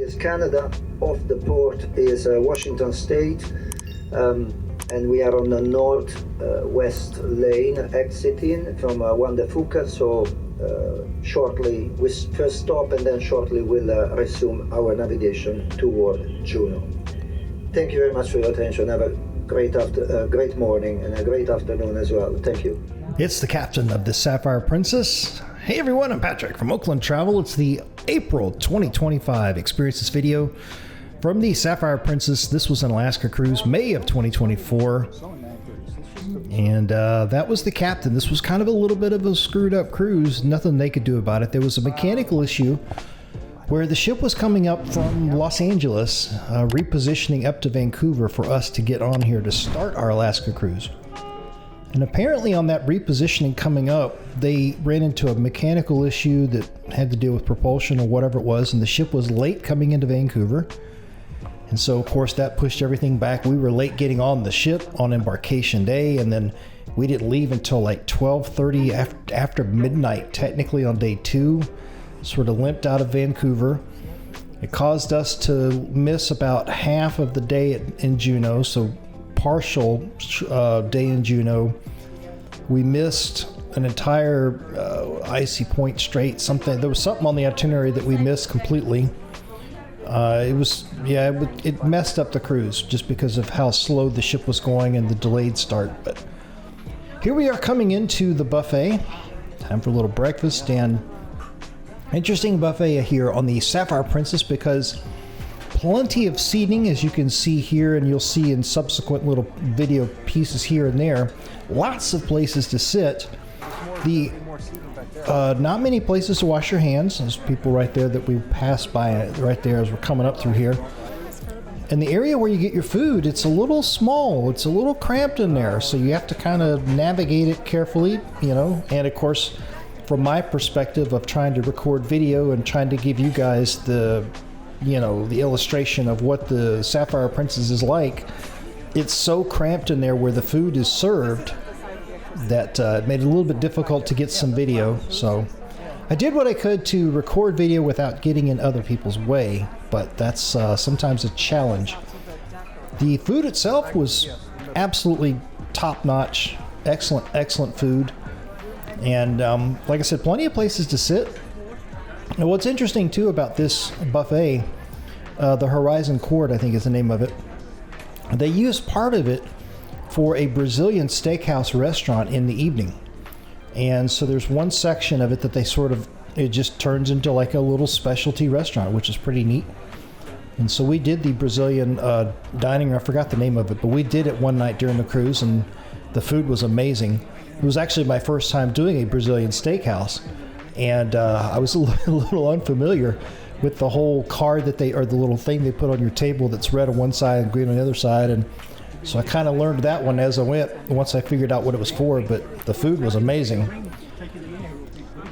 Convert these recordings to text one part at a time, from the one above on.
is Canada. Off the port is Washington State, and we are on the north-west lane exiting from Juan de Fuca. So shortly we first stop, and then shortly we'll resume our navigation toward Juneau. Thank you very much for your attention. Have a great morning and a great afternoon as well. Thank you. It's the captain of the Sapphire Princess. Hey everyone, I'm Patrick from Oakland Travel. It's the April 2025 Experiences video from the Sapphire Princess. This was an Alaska cruise, May of 2024. And that was the captain. This was kind of a little bit of a screwed up cruise. Nothing they could do about it. There was a mechanical issue where the ship was coming up from Los Angeles, repositioning up to Vancouver for us to get on here to start our Alaska cruise. And apparently on that repositioning coming up, they ran into a mechanical issue that had to do with propulsion or whatever it was, and the ship was late coming into Vancouver. And so, of course, that pushed everything back. We were late getting on the ship on embarkation day, and then we didn't leave until like 12:30 after midnight, technically on day 2. Sort of limped out of Vancouver. It caused us to miss about half of the day in Juneau, so partial day in Juneau. We missed an entire icy point strait. There was something on the itinerary that we missed completely. It messed up the cruise just because of how slow the ship was going and the delayed start. But here we are coming into the buffet. Time for a little breakfast, and interesting buffet here on the Sapphire Princess because plenty of seating, as you can see here, and you'll see in subsequent little video pieces here and there. Lots of places to sit. Not many places to wash your hands. There's people right there that we passed by right there as we're coming up through here. And the area where you get your food, it's a little small. It's a little cramped in there, so you have to kind of navigate it carefully, And of course, from my perspective of trying to record video and trying to give you guys the illustration of what the Sapphire Princess is like, it's so cramped in there where the food is served that it made it a little bit difficult to get some video. So I did what I could to record video without getting in other people's way, but that's sometimes a challenge. The food itself was absolutely top-notch, excellent food. And like I said, plenty of places to sit. And what's interesting too about this buffet, the Horizon Court, I think is the name of it. They use part of it for a Brazilian steakhouse restaurant in the evening. And so there's one section of it that it just turns into like a little specialty restaurant, which is pretty neat. And so we did the Brazilian dining room. I forgot the name of it, but we did it one night during the cruise, and the food was amazing. It was actually my first time doing a Brazilian steakhouse, and I was a little unfamiliar with the whole card the little thing they put on your table that's red on one side and green on the other side, and so I kind of learned that one as I went once I figured out what it was for, but the food was amazing.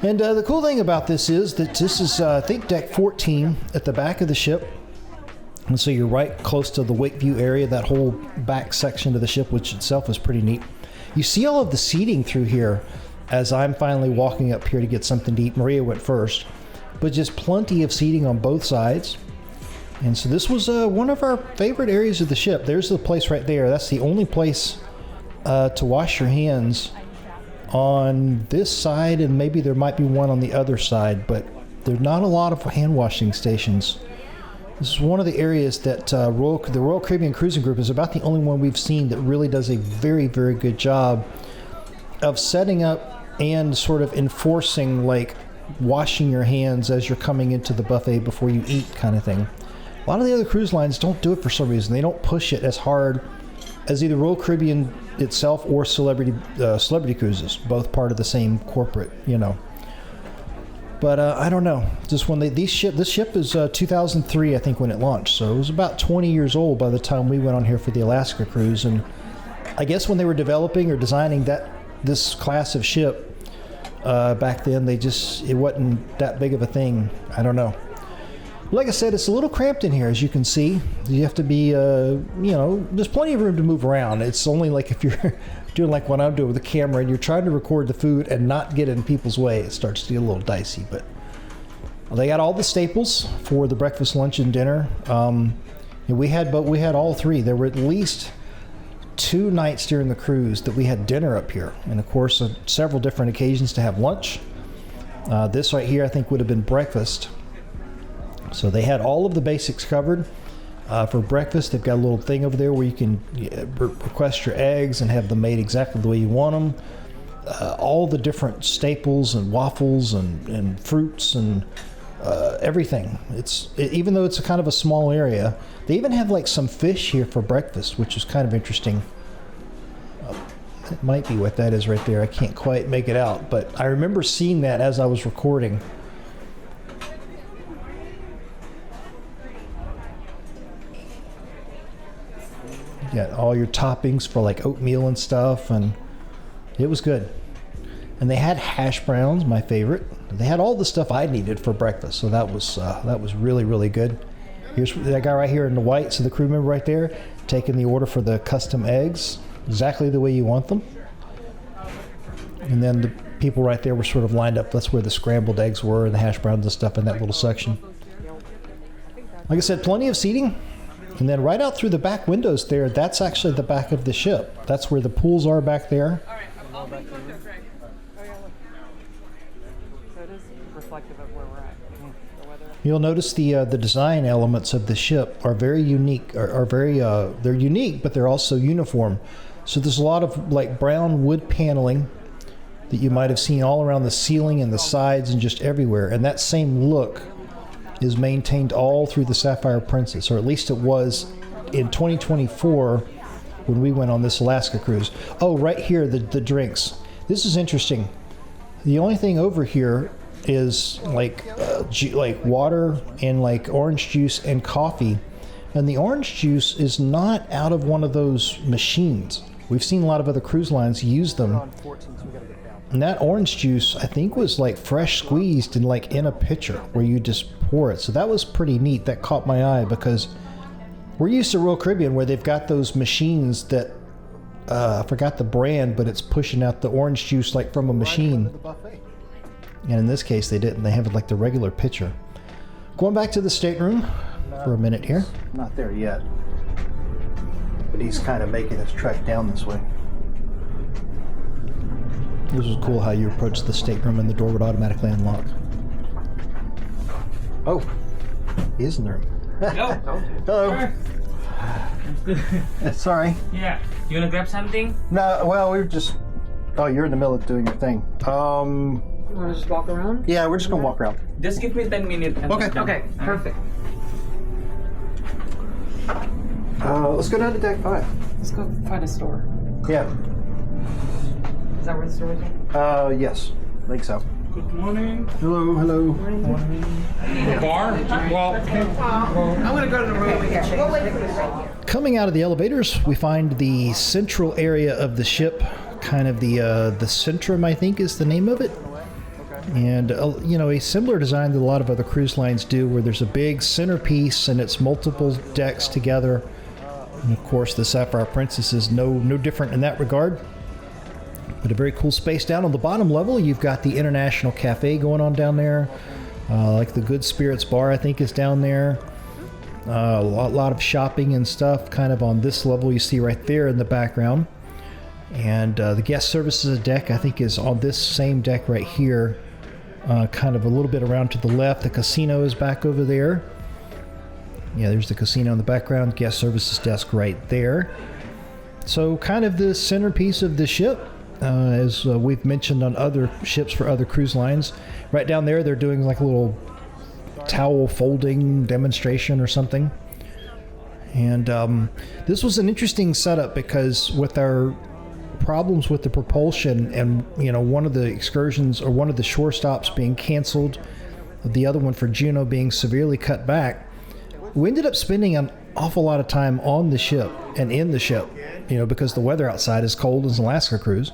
And the cool thing about this is that this is, I think, deck 14 at the back of the ship, and so you're right close to the wake view area, that whole back section of the ship, which itself is pretty neat. You see all of the seating through here as I'm finally walking up here to get something to eat. Maria went first, but just plenty of seating on both sides. And so this was one of our favorite areas of the ship. There's the place right there. That's the only place to wash your hands on this side, and maybe there might be one on the other side, but there's not a lot of hand washing stations. This is one of the areas that the Royal Caribbean Cruising Group is about the only one we've seen that really does a very, very good job of setting up and sort of enforcing like washing your hands as you're coming into the buffet before you eat kind of thing. A lot of the other cruise lines don't do it for some reason. They don't push it as hard as either Royal Caribbean itself or Celebrity Cruises, both part of the same corporate, But I don't know. Just when this ship is 2003, I think, when it launched. So it was about 20 years old by the time we went on here for the Alaska cruise. And I guess when they were developing or designing this class of ship back then, it wasn't that big of a thing. I don't know. Like I said, it's a little cramped in here, as you can see. You have to be, there's plenty of room to move around. It's only like if you're doing like what I'm doing with the camera and you're trying to record the food and not get in people's way, it starts to get a little dicey. But They got all the staples for the breakfast, lunch, and dinner. And we had all three. There were at least 2 nights during the cruise that we had dinner up here, and of course several different occasions to have lunch. This right here I think would have been breakfast. So they had all of the basics covered. For breakfast, they've got a little thing over there where you can request your eggs and have them made exactly the way you want them. All the different staples and waffles and fruits and everything. Even though it's a kind of a small area, they even have like some fish here for breakfast, which is kind of interesting. It might be what that is right there. I can't quite make it out, but I remember seeing that as I was recording. You got all your toppings for like oatmeal and stuff, and it was good. And they had hash browns, my favorite. They had all the stuff I needed for breakfast, so that was really, really good. Here's that guy right here in the white, so the crew member right there, taking the order for the custom eggs, exactly the way you want them. And then the people right there were sort of lined up. That's where the scrambled eggs were and the hash browns and stuff in that little section. Like I said, plenty of seating. And then right out through the back windows there, that's actually the back of the ship. That's where the pools are back there. All right, I'll make note of Greg. Oh, yeah, look. So it is reflective of where we're at. The weather. You'll notice the design elements of the ship are very unique. They're unique, but they're also uniform. So there's a lot of like brown wood paneling that you might have seen all around the ceiling and the sides and just everywhere. And that same look is maintained all through the Sapphire Princess, or at least it was in 2024 when we went on this Alaska cruise. Oh, right here, the drinks. This is interesting. The only thing over here is like water and like orange juice and coffee. And the orange juice is not out of one of those machines. We've seen a lot of other cruise lines use them. And that orange juice, I think, was like fresh squeezed and like in a pitcher where you just pour it. So that was pretty neat. That caught my eye because we're used to Royal Caribbean where they've got those machines that, I forgot the brand, but it's pushing out the orange juice like from a machine. And in this case, they didn't. They have it like the regular pitcher. Going back to the stateroom for a minute here. Not there yet. But he's kind of making his trek down this way. This was cool how you approach the stateroom and the door would automatically unlock. Oh, he is in the room. Hello. Sorry. Yeah. You wanna grab something? No, well, we were just... Oh, you're in the middle of doing your thing. You want to just walk around? Yeah, we're just gonna walk around. Just give me 10 minutes. Okay. Okay, perfect. Let's go down to deck 5. Let's go find a store. Yeah. Is that where the store is? Yes. I think so. Good morning. Hello. Bar? Well, I'm gonna go to the room. We can change. We'll wait for this. Coming out of the elevators, we find the central area of the ship, kind of the Centrum, I think is the name of it. And, a similar design that a lot of other cruise lines do, where there's a big centerpiece and it's multiple decks together. And of course, the Sapphire Princess is no different in that regard. But a very cool space. Down on the bottom level, you've got the International Cafe going on down there. Like the Good Spirits Bar, I think, is down there. A lot of shopping and stuff kind of on this level you see right there in the background. And the guest services deck, I think, is on this same deck right here. Kind of a little bit around to the left. The casino is back over there. Yeah, there's the casino in the background. Guest services desk right there. So kind of the centerpiece of the ship. As we've mentioned on other ships for other cruise lines. Right down there, they're doing like a little towel folding demonstration or something. And this was an interesting setup because with our problems with the propulsion and, one of the excursions or one of the shore stops being canceled, the other one for Juneau being severely cut back, we ended up spending an awful lot of time on the ship and in the ship, because the weather outside is cold as an Alaska cruise.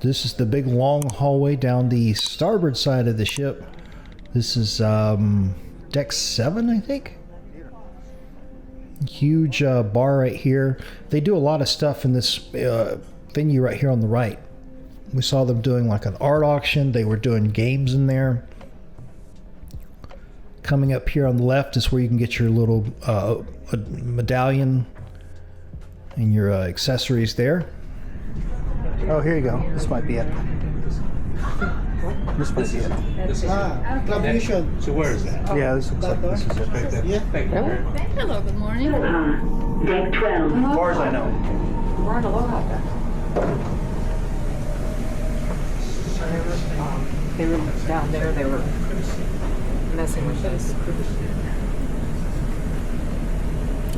This is the big long hallway down the starboard side of the ship. This is deck 7, I think. Huge bar right here. They do a lot of stuff in this venue right here on the right. We saw them doing like an art auction. They were doing games in there. Coming up here on the left is where you can get your little medallion and your accessories there. Oh, here you go. This might be it. This might be it. Club Fusion. So where is that? Yeah, this looks like this is it right there. Yeah. Hello, good morning. Deck 12. As far as I know. We're on Aloha Deck. They were down there, they were messing with this.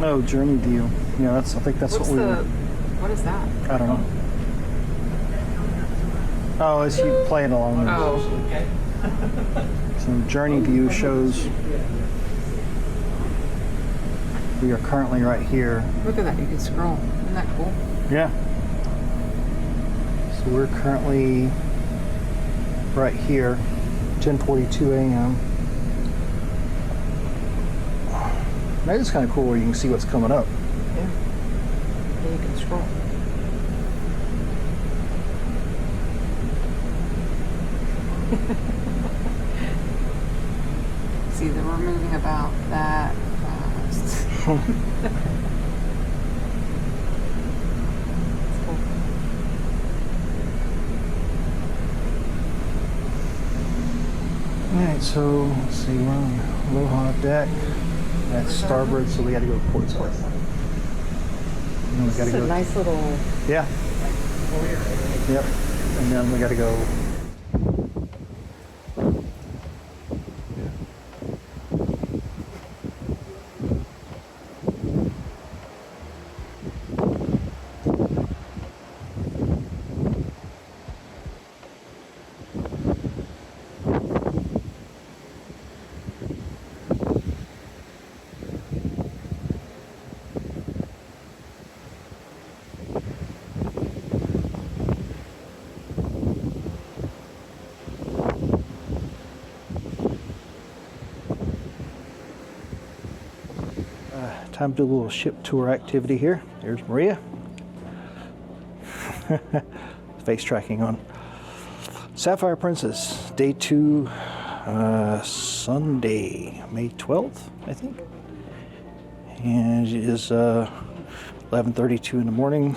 Oh, Journey View. Yeah, I think that's What's what we the, were. what is that? I don't know. Oh, it's you playing along. Oh, So Journey View shows we are currently right here. look at that, you can scroll. Isn't that cool? Yeah. So we're currently right here, 10:42 a.m. That is kind of cool where you can see what's coming up. Yeah. And you can scroll. See, they were moving about that fast. It's cool. Alright, so let's see, we're on Aloha Deck. That's starboard, so we gotta go to port side. And then we gotta It's a go. nice little. Yeah. Yep. And then we gotta go. Time to do a little ship tour activity here. There's Maria. Face tracking on. Sapphire Princess, day 2, Sunday, May 12th, I think. And it is 11:32 in the morning.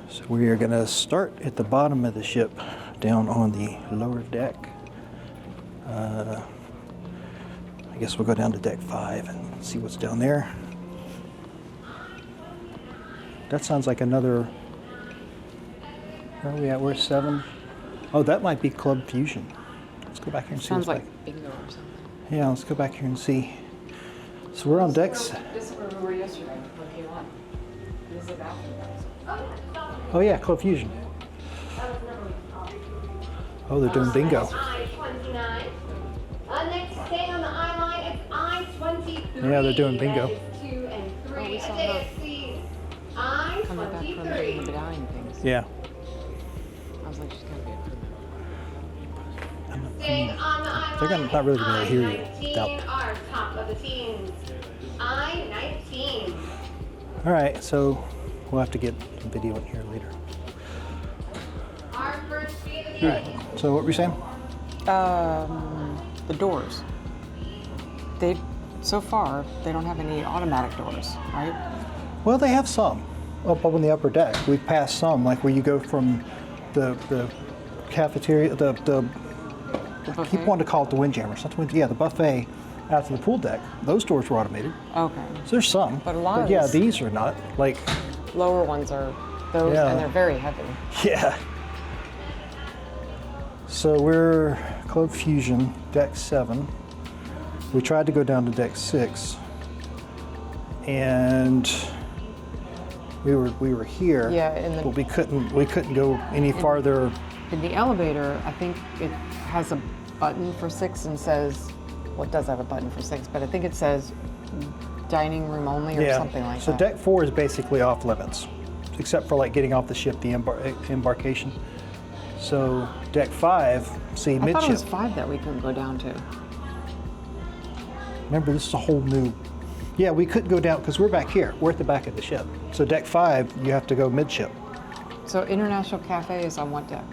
So we are gonna start at the bottom of the ship, down on the lower deck. I guess we'll go down to deck 5 and see what's down there. That sounds like another. Where are we at? We're 7. Oh, that might be Club Fusion. Let's go back here and see. Sounds what's like bingo or something. back. Yeah, let's go back here and see. So we're on decks. This is where we were yesterday when we came on. This is the bathroom. Oh yeah, Club Fusion. Oh, they're doing bingo. I-29. Next stay on the I line, it's I-23. Yeah, they're doing bingo. That is 2 and 3. Oh, we saw AFC Coming back from the I-23. medallion things. Yeah. I was like, she's gotta be a good. Staying on the I They're line, not really gonna be able to hear you I-19 without- are top of the teams. I-19. All right, so we'll have to get some video in here later. Our first speed of the All right. So what were you saying? The doors. So far, they don't have any automatic doors, right? Well, they have some up on the upper deck. We've passed some, like where you go from the cafeteria, the I keep buffet? wanting to call it the Windjammers. Not the yeah, the buffet out to the pool deck. Those doors were automated. Okay. So there's some. But a lot of yeah, these- these are not. Like, Lower ones are those, Yeah. and they're very heavy. yeah. So we're Club Fusion, deck 7. We tried to go down to deck 6, and we were here. Yeah, and but we couldn't go any farther. In the elevator, I think it has a button for 6 and says, well, it does have a button for 6, but I think it says dining room only or something like so that. deck 4 is basically off limits, except for like getting off the ship, the embarkation. So deck 5, see I thought it midship. was 5 that we couldn't go down to. Remember, this is a whole new. Yeah, we couldn't go down because we're back here. We're at the back of the ship. So deck 5, you have to go midship. So International Cafe is on what deck?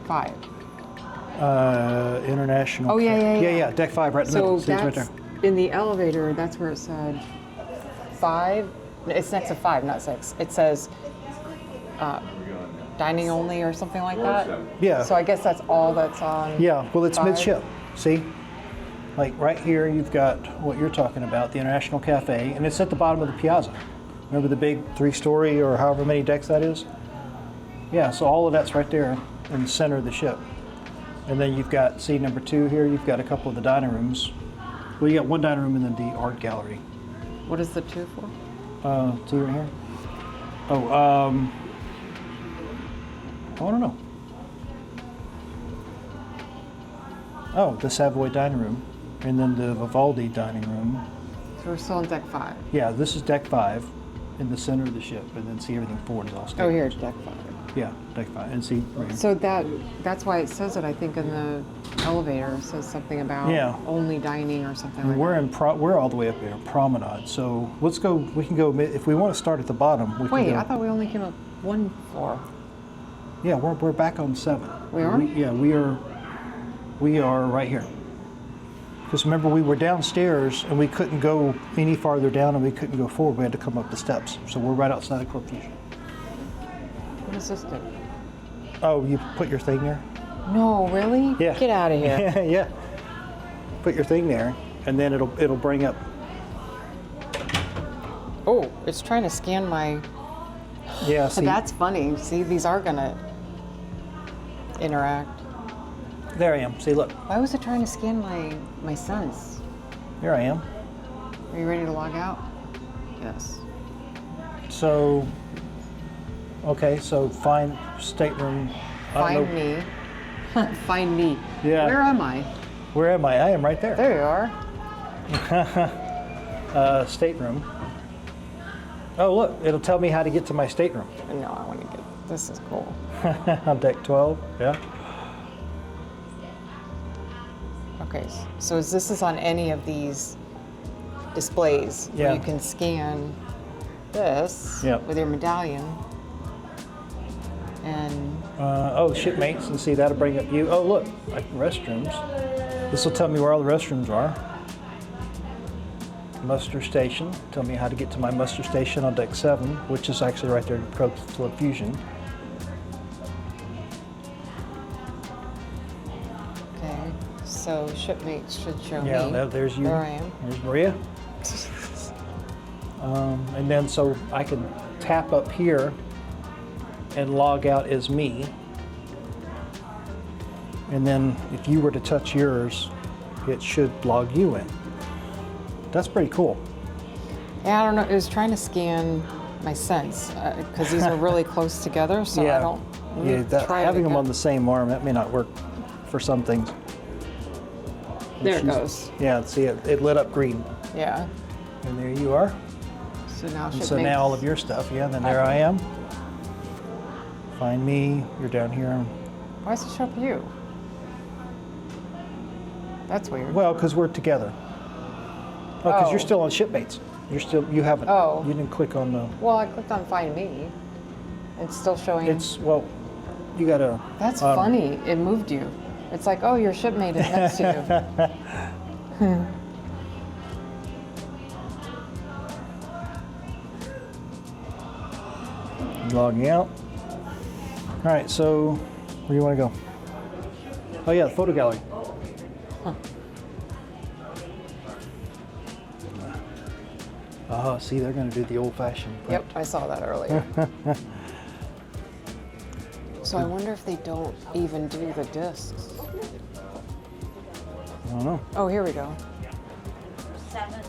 5. International. Oh, yeah. Yeah, deck 5 right in the So middle. See, it's right that's there. in the elevator. That's where it said 5. It's next to 5, not 6. It says dining only or something like that. Yeah. So I guess that's all that's on. Yeah, well, it's 5. midship. See? Like right here, you've got what you're talking about, the International Cafe, and it's at the bottom of the piazza. Remember the big 3-story or however many decks that is? Yeah, so all of that's right there in the center of the ship. And then you've got, see, number 2 here, you've got a couple of the dining rooms. Well, you got one dining room and then the art gallery. What is the 2 for? 2 right here. Oh, I don't know. Oh, the Savoy dining room, and then the Vivaldi dining room. So we're still on deck 5. Yeah, this is deck 5 in the center of the ship, and then see everything forward is all Oh, stairs. here's deck 5. Yeah, deck 5, and see right here. So that's why it says it. I think in the elevator it says something about Yeah. only dining or something And like we're that. we're all the way up there, promenade. So let's go. We can go if we want to start at the bottom. We Wait, can go. I thought we only came up 1 floor. Yeah, we're back on 7. We are? Yeah, we are right here. Because remember, we were downstairs and we couldn't go any farther down and we couldn't go forward. We had to come up the steps. So we're right outside of Club Fusion. What does this do? Oh, you put your thing there? No, really? Yeah. Get out of here. Yeah, yeah. Put your thing there, and then it'll bring up. Oh, it's trying to scan my. Yeah, see, That's funny. See, these are gonna interact. there I am. See, look, Why was it trying to scan my sense? here I am. Are you ready to log out? Yes. So, okay, so find stateroom. I don't Find know- me. Find me. Yeah. Where am I? Where am I? I am right there. There you are. Stateroom. Oh, look, it'll tell me how to get to my stateroom. No, I want to get. This is cool. On deck 12, yeah. Okay, so this is on any of these displays Yeah. where you can scan this Yep. with your medallion. And Oh, shipmates, and see, that'll bring up you. Oh, look, like restrooms. This will tell me where all the restrooms are. Muster station, tell me how to get to my muster station on deck 7, which is actually right there in Club Fusion. okay, so shipmates should show Yeah, me. there's you. There I am. There's Maria. And then so I can tap up here and log out as me. And then if you were to touch yours, it should log you in. That's pretty cool. Yeah, I don't know. It was trying to scan my sense because these are really close together. So I don't. let me try it having them again. on the same arm, that may not work for some things. There it goes. Yeah, see, it lit up green. Yeah. And there you are. So now And shipmates. so now all of your stuff, yeah, then there I am. Find me, you're down here. Why does it show up you? That's weird. Well, because we're together. Oh, because you're Oh. still on shipmates. You haven't, Oh. you didn't click on the, Well, I clicked on Find Me. It's still showing. well, you gotta. That's funny. It moved you. It's like, oh, your shipmate is next to you. Logging out. All right, so where do you want to go? Oh yeah, the photo gallery. Oh, see, they're going to do the old-fashioned. Yep, I saw that earlier. So I wonder if they don't even do the discs. I don't know. Oh, here we go. 7,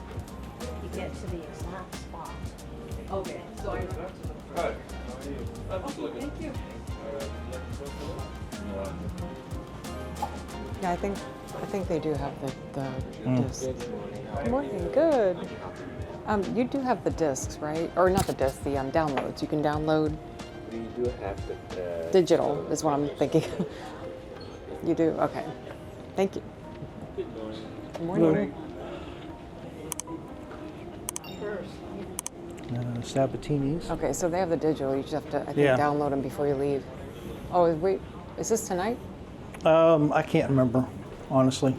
you get to the exact spot. Okay, so I. Thank you. Yeah, I think they do have the discs. Good morning. Good. You do have the discs, right? Or not the discs, the downloads. You can download. We do have the Digital is what I'm thinking. You do? Okay. Thank you. Good morning. Sabatini's. Okay, so they have the digital. You just have to, I think, Yeah. download them before you leave. Oh, wait, is this tonight? I can't remember, honestly.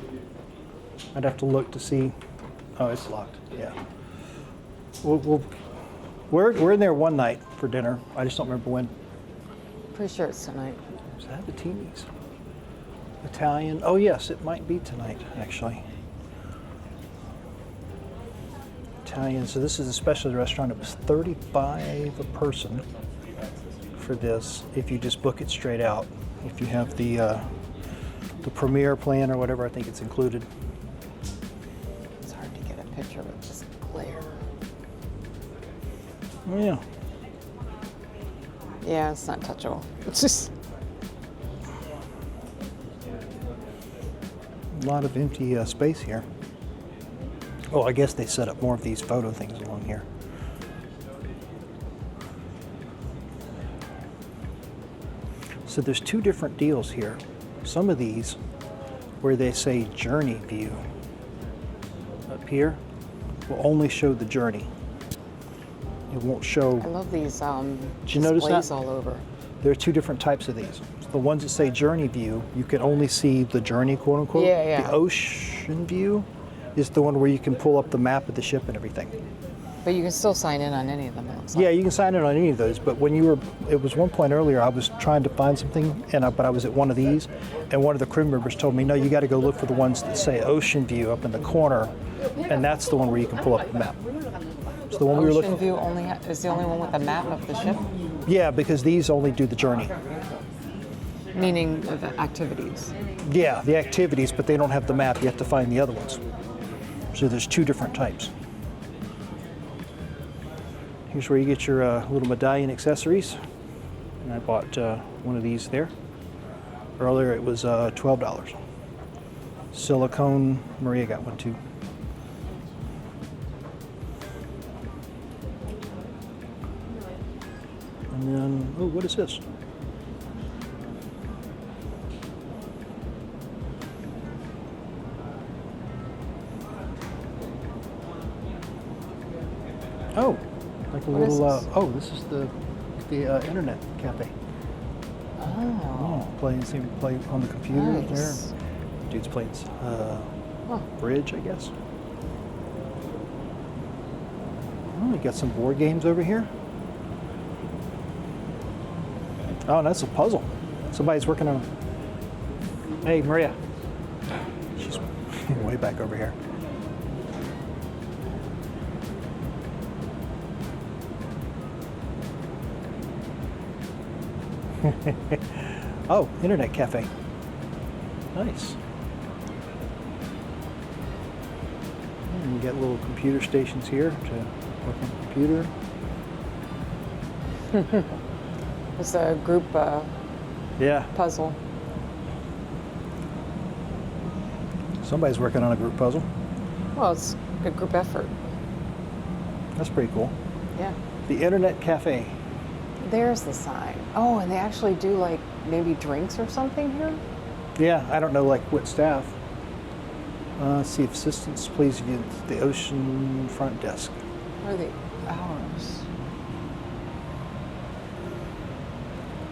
I'd have to look to see. Oh, it's locked. Yeah. We're in there one night for dinner. I just don't remember when. Pretty sure it's tonight. Is that Bettini's? Italian. Oh yes, it might be tonight actually. Italian. So this is a specialty restaurant. It was $35 a person for this. If you just book it straight out. If you have the Premier plan or whatever, I think it's included. It's hard to get a picture with just glare. Oh, yeah. Yeah, it's not touchable. It's just A lot of empty space here. Oh, I guess they set up more of these photo things along here. So there's two different deals here. Some of these where they say journey view up here will only show the journey. It won't show. I love these Did you notice displays that? all over. There are two different types of these. The ones that say journey view, you can only see the journey, quote unquote. Yeah, yeah. The ocean view is the one where you can pull up the map of the ship and everything. But you can still sign in on any of them. It looks like. Yeah, you can sign in on any of those. But when you were, it was one point earlier, I was trying to find something, but I was at one of these, and one of the crew members told me, no, you got to go look for the ones that say ocean view up in the corner, and that's the one where you can pull up the map. So the one we were Ocean looking. view only is the only one with a map of the ship, Yeah, because these only do the journey. meaning of activities. Yeah, the activities, but they don't have the map. You have to find the other ones. So there's two different types. Here's where you get your little medallion accessories. And I bought one of these there. Earlier it was $12. Silicone, Maria got one too. And then, oh, what is this? Oh, like a What is little. this? Oh, this is the internet cafe. Oh, Playing on the computer nice. there. Dude's playing bridge, I guess. Oh, you got some board games over here. Oh, and that's a puzzle. Somebody's working on. Hey, Maria. She's way back over here. Oh, internet cafe. Nice. And you got little computer stations here to work on the computer. it's a group Yeah, puzzle. somebody's working on a group puzzle. Well, it's a group effort. That's pretty cool. Yeah. The internet cafe. There's the sign. Oh, and they actually do like maybe drinks or something here? Yeah, I don't know like what staff. Let's see if assistants please view the ocean front desk. What are the hours?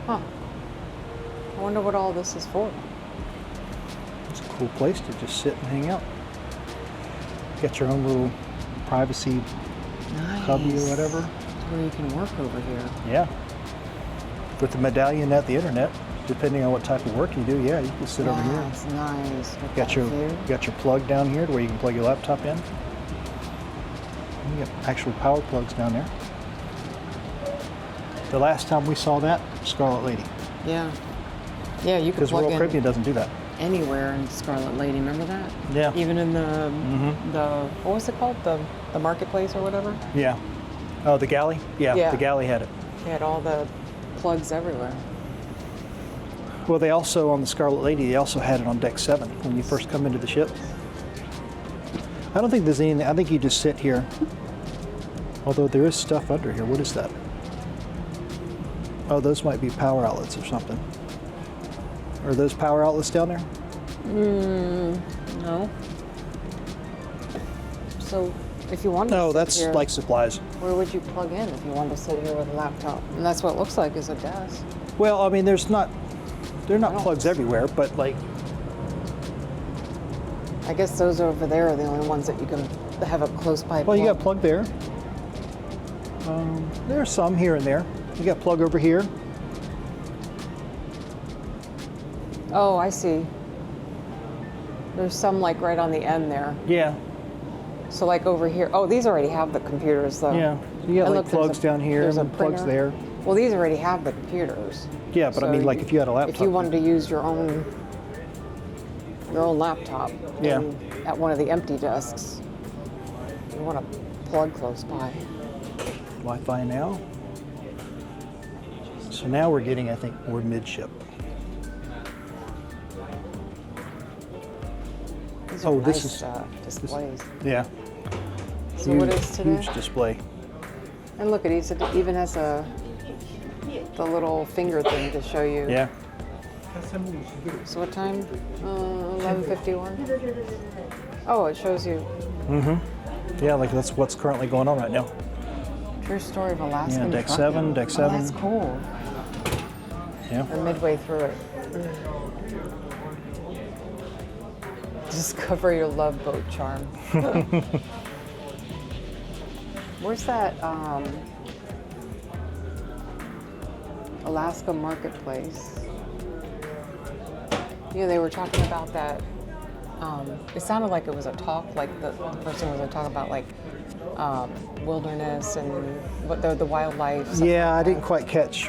Huh. I wonder what all this is for. It's a cool place to just sit and hang out. Get your own little privacy Nice. cubby or whatever. Where you can work over here. Yeah. With the medallion at the internet, depending on what type of work you do, yeah, you can sit over here. That's nice. With Got that your view. plug down here to where you can plug your laptop in. You got actual power plugs down there. The last time we saw that, Scarlet Lady, Yeah. Yeah, you can because plug Royal in Caribbean doesn't do that. anywhere in Scarlet Lady. Remember that? Yeah. Even in the what was it called? The marketplace or whatever. Yeah. Oh, the galley? Yeah, Yeah. the galley had it. They had all the plugs everywhere. Well, they also, on the Scarlet Lady, they also had it on deck 7 when you first come into the ship. I don't think there's anything, I think you just sit here. Although there is stuff under here. What is that? Oh, those might be power outlets or something. Are those power outlets down there? No. So, if you wanted to No, sit that's here, like supplies. where would you plug in if you wanted to sit here with a laptop? And that's what it looks like is a desk. Well, I mean, there's not they're not plugs everywhere, but like, I guess those over there are the only ones that you can have a close by. well, you got plug there. There's some here and there. You got plug over here. Oh, I see. There's some like right on the end there. Yeah, So like over here. Oh, these already have the computers though. yeah. You got And like look, there's plugs a- down here there's a and plugs printer. there. Well, these already have the computers. Yeah, but I So mean, like if you had a laptop. If you wanted to use your own laptop Yeah. at one of the empty desks, you want to plug close by. Wi-Fi now. So now we're getting, I think, we're midship. These are Oh, nice, this is- displays. Yeah. So what is today? Huge display. And look, it even has the little finger thing to show you. Yeah. So what time? 11:51. Oh, it shows you. Yeah, like that's what's currently going on right now. True story of Alaskan Yeah, deck trucking. 7, deck 7. Oh, that's cool. Yeah. We're midway through it. Discover your love boat charm. Where's that Alaska Marketplace? Yeah, they were talking about that. It sounded like it was a talk, like the person was talking about like wilderness and what the wildlife. stuff Yeah, like I that. didn't quite catch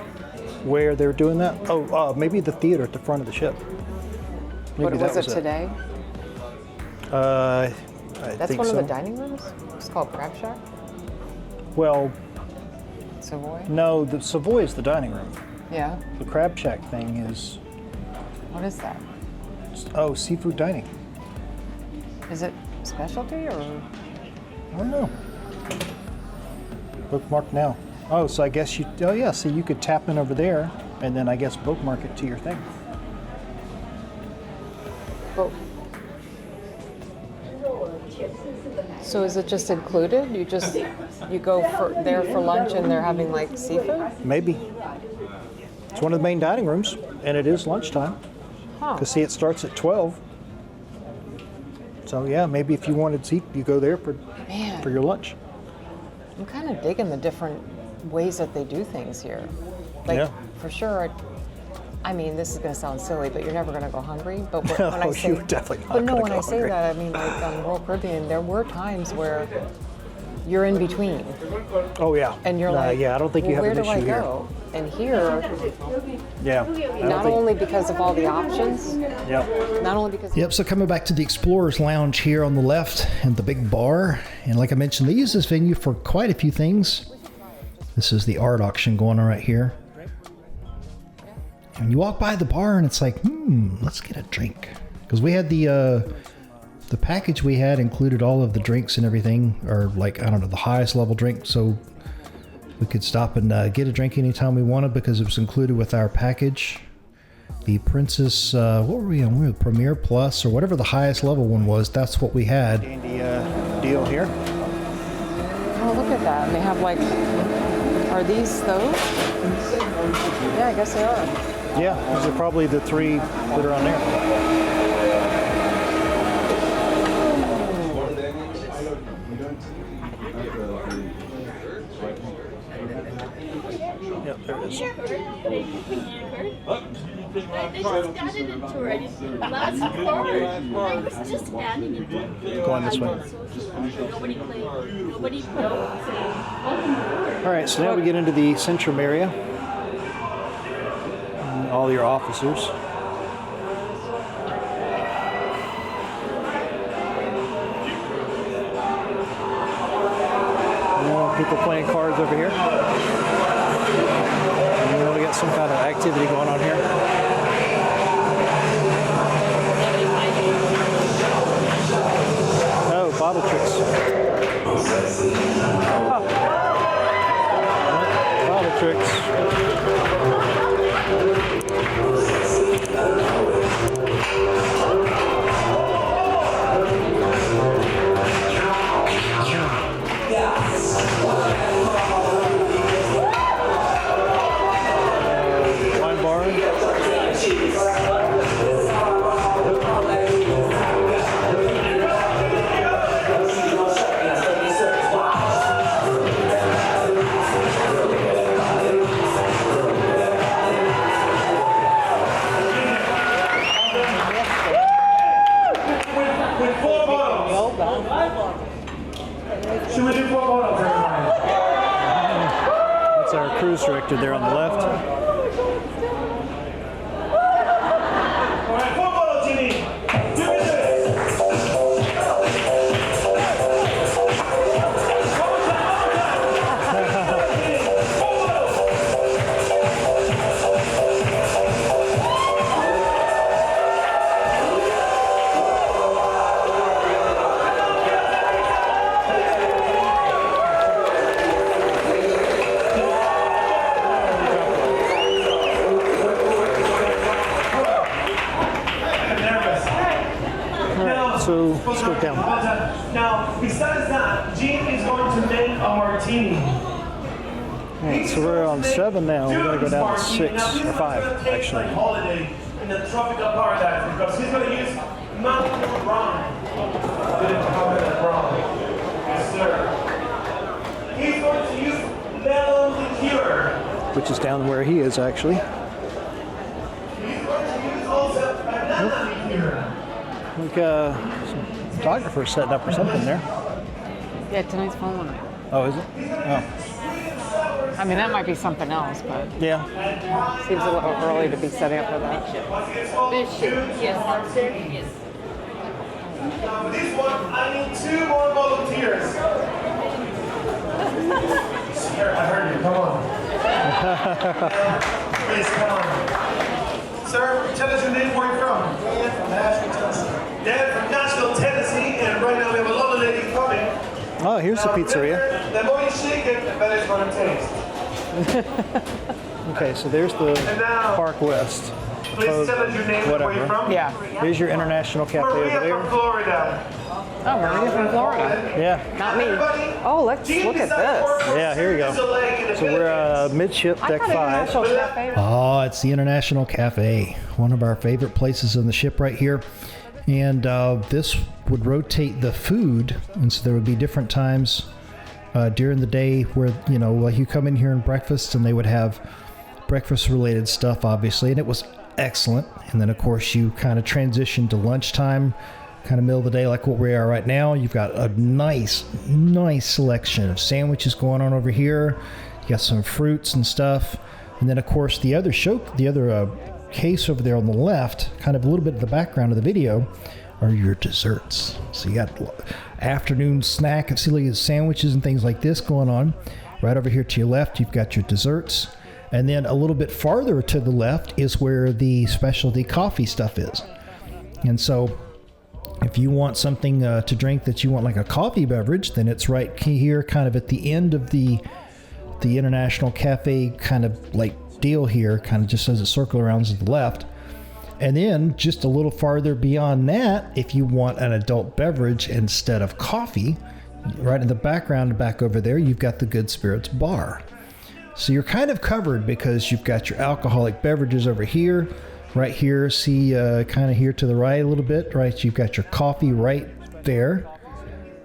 where they were doing that. Oh, maybe the theater at the front of the ship. Maybe What that was it today? I That's think one so. of the dining rooms? It's called Crab Shack? Well, Savoy? no, the Savoy is the dining room. Yeah. The Crab Shack thing is, What is that? seafood dining. Is it specialty or? I don't know. Bookmark now. Oh, so I guess so you could tap in over there and then I guess bookmark it to your thing. Oh. So is it just included? You go there for lunch and they're having like seafood? Maybe. It's one of the main dining rooms and it is lunchtime. Huh. Because see, it starts at 12. So yeah, maybe if you wanted seat, you go there for Man, your lunch. I'm kind of digging the different ways that they do things here. Like Yeah. for sure, I mean, this is going to sound silly, but you're never going to go hungry. But when I Oh, say, you're definitely not but no, gonna when go I say hungry. that, I mean like on Royal Caribbean, there were times where you're in between, Oh yeah. and you're No, like, yeah, I don't think you well, have where an do issue I go? And here, Yeah. I don't not think- only because of all the options, Yeah. not only because Yep, So coming back to the Explorers Lounge here on the left and the big bar. And like I mentioned, they use this venue for quite a few things. This is the art auction going on right here. And you walk by the bar and it's like, let's get a drink. Because we had the package we had included all of the drinks and everything, or like, I don't know, the highest level drink. So we could stop and get a drink anytime we wanted because it was included with our package. The Princess, what were we on? We were Premier Plus or whatever the highest level one was. That's what we had. The deal here. oh, look at that. And they have like, are these those? Yeah, I guess they are. Yeah, these are probably the three that are on there. Yep, there it is. They just got it into already. Last quarter, I was just adding it. Going this way. Nobody played. Nobody knows. All right, so now we get into the Centrum area. And all your officers. People playing cards over here. And we got some kind of activity going on here. Oh, bottle tricks. Bottle tricks. Wine bar. Should we do 4 photos, everybody? That's our cruise director there on the left. All right, 4 photos, Jimmy. Do this. So let's go down. Now, besides that, Gene is going to make a martini. Alright, so we're on 7 now. We're going to go down to 6 or 5, actually. Holiday in the tropical paradise because he's going to use mountain rum. Yes, sir. He's going to use melon liqueur. Which is down where he is, actually. He's going to use also banana liqueur. Like some photographer setting up or something there. Yeah, tonight's phone night. Oh, is it? Oh. I mean, that might be something else, but Yeah. seems a little early to be setting up for that. Yes. Now, this one, I need 2 more volunteers. Sir, I heard you. Come on. Please, come on. Sir, tell us your name, where you're from. Dan from Nashville, Tennessee. Dan from Nashville, Tennessee, and right now we have a lovely lady coming. Oh, here's the pizzeria. The more you shake it, the better it's going to taste. Okay, so there's the And now, Park West. please tell us your name, where you're from. Yeah. Here's your international cafe over Maria there. from Florida. Oh, Maria from Florida. Yeah, Not me. Oh, let's look at this. yeah, here you go. So we're midship, I deck thought 5. International Cafe. Oh, it's the International Cafe, one of our favorite places on the ship right here. And this would rotate the food, and so there would be different times during the day where, you know, like you come in here and breakfast, and they would have breakfast-related stuff, obviously, and it was excellent. And then, of course, you kind of transition to lunchtime, kind of middle of the day, like what we are right now. You've got a nice selection of sandwiches going on over here. You got some fruits and stuff, and then, of course, the other case over there on the left, kind of a little bit of the background of the video, are your desserts. So you got afternoon snack and sandwiches and things like this going on. Right over here to your left, you've got your desserts. And then a little bit farther to the left is where the specialty coffee stuff is. And so if you want something to drink that you want like a coffee beverage, then it's right here kind of at the end of the International Cafe kind of like deal here, kind of just as it circle around to the left. And then just a little farther beyond that, if you want an adult beverage instead of coffee, right in the background back over there, you've got the Good Spirits Bar. So you're kind of covered because you've got your alcoholic beverages over here, right here, see kind of here to the right a little bit, right? You've got your coffee right there,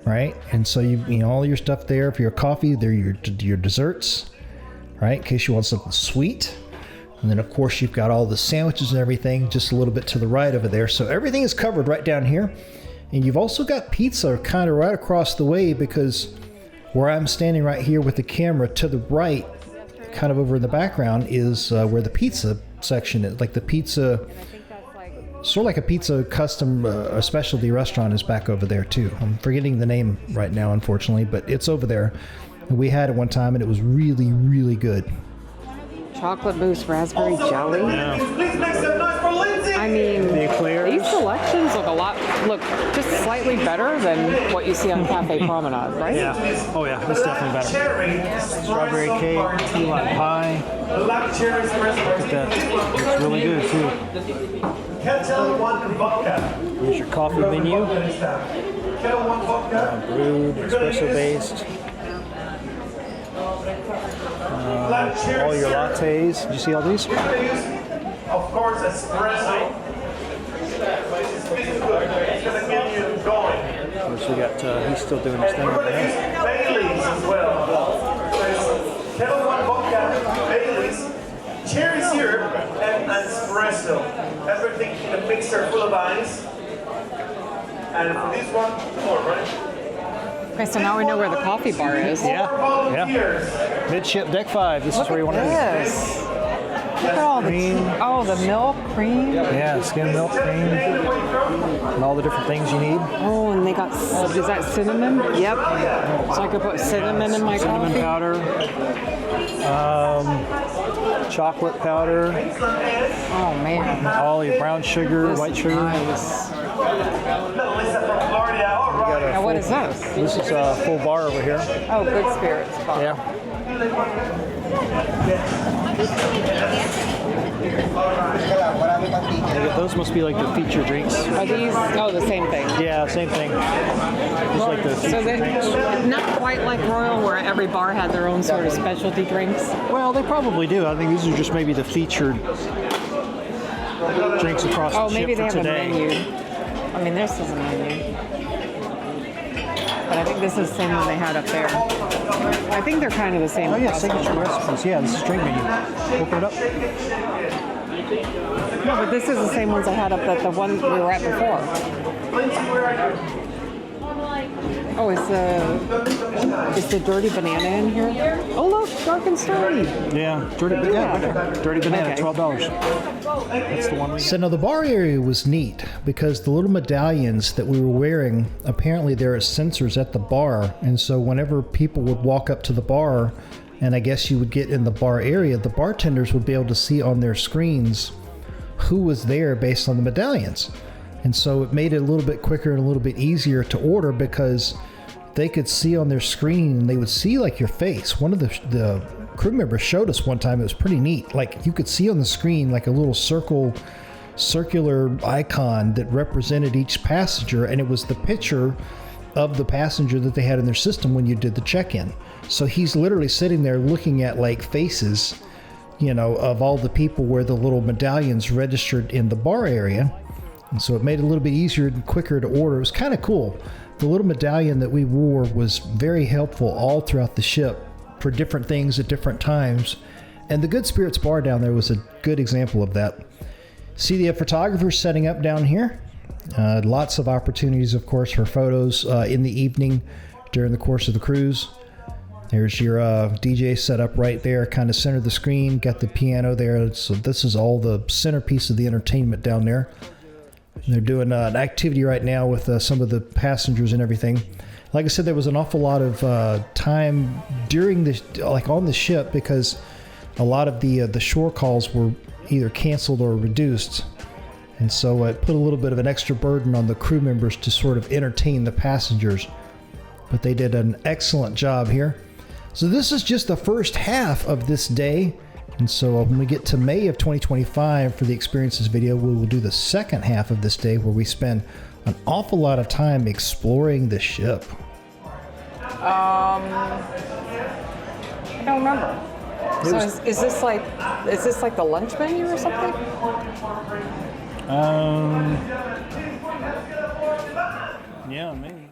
right? And so you know all your stuff there. For your coffee, they're your desserts, right? In case you want something sweet. And then, of course, you've got all the sandwiches and everything just a little bit to the right over there. So everything is covered right down here. And you've also got pizza kind of right across the way, because where I'm standing right here with the camera to the right, kind of over in the background, is where the pizza section is. Like the pizza, sort of like a pizza custom, a specialty restaurant is back over there too. I'm forgetting the name right now, unfortunately, but it's over there. We had it one time and it was really, really good. Chocolate mousse raspberry jelly. Please make some noise for Lindsay. I mean, these selections look just slightly better than what you see on Cafe Promenade, right? Yeah. Oh yeah, that's definitely better. Strawberry cake, key lime pie. Black cherry espresso. Look at that. It's really good too. Kettle one vodka. Here's your coffee menu. Kettle one vodka. Brewed, espresso based. All your lattes. Did you see all these? Of course, espresso. It's gonna get you going. Of course, we got, he's still doing his thing We're over gonna use there. Baileys as well. There's Kettle one vodka, Baileys, cherry syrup, and espresso. Everything in a mixer full of ice. And for this one, more, right? Okay, so now we know where the coffee bar is. Yeah. Midship deck 5. This is where you want to be. This. Look at all the the milk, cream. Yeah, skim milk, cream, and all the different things you need. Oh, and they got, is that cinnamon? Yep. So I could put cinnamon in my Cinnamon coffee. powder, chocolate powder, Oh man. all your brown sugar, This white is sugar. nice. Got a Now what full- is this? This is a full bar over here. Oh, Good Spirits bar. Yeah. Those must be like the feature drinks. Are these? Oh, the same thing. Yeah, same thing. Just like the So feature drinks. not quite like Royal, where every bar had their own sort of specialty drinks. Well, they probably do. I think these are just maybe the featured drinks across Oh, the maybe ship they for have today. a menu. I mean, this is a menu. But I think this is the same one they had up there. I think they're kind of the same. Oh yeah, across signature the- recipes. Yeah, this is drink menu. Open it up. No, but this is the same ones I had up at the one we were at before. Oh, is the dirty banana in here? Oh look, dark and sturdy. Yeah, dirty banana. Dirty banana, Okay. $12. That's the one we. So now the bar area was neat because the little medallions that we were wearing, apparently there are sensors at the bar, and so whenever people would walk up to the bar, and I guess you would get in the bar area, the bartenders would be able to see on their screens who was there based on the medallions. And so it made it a little bit quicker and a little bit easier to order because they could see on their screen and they would see like your face. One of the crew members showed us one time, it was pretty neat. Like you could see on the screen like a little circular icon that represented each passenger, and it was the picture of the passenger that they had in their system when you did the check-in. So he's literally sitting there looking at like faces, you know, of all the people where the little medallions registered in the bar area. And so it made it a little bit easier and quicker to order. It was kind of cool. The little medallion that we wore was very helpful all throughout the ship for different things at different times. And the Good Spirits bar down there was a good example of that. See the photographers setting up down here. Lots of opportunities, of course, for photos in the evening during the course of the cruise. There's your DJ set up right there, kind of center of the screen. Got the piano there. So this is all the centerpiece of the entertainment down there. And they're doing an activity right now with some of the passengers and everything. Like I said, there was an awful lot of time during this, like on the ship, because a lot of the shore calls were either canceled or reduced. And so it put a little bit of an extra burden on the crew members to sort of entertain the passengers. But they did an excellent job here. So this is just the first half of this day. And so when we get to May of 2025 for the Experiences video, we will do the second half of this day where we spend an awful lot of time exploring the ship. I don't remember. So is this like the lunch menu or something? Yeah, maybe.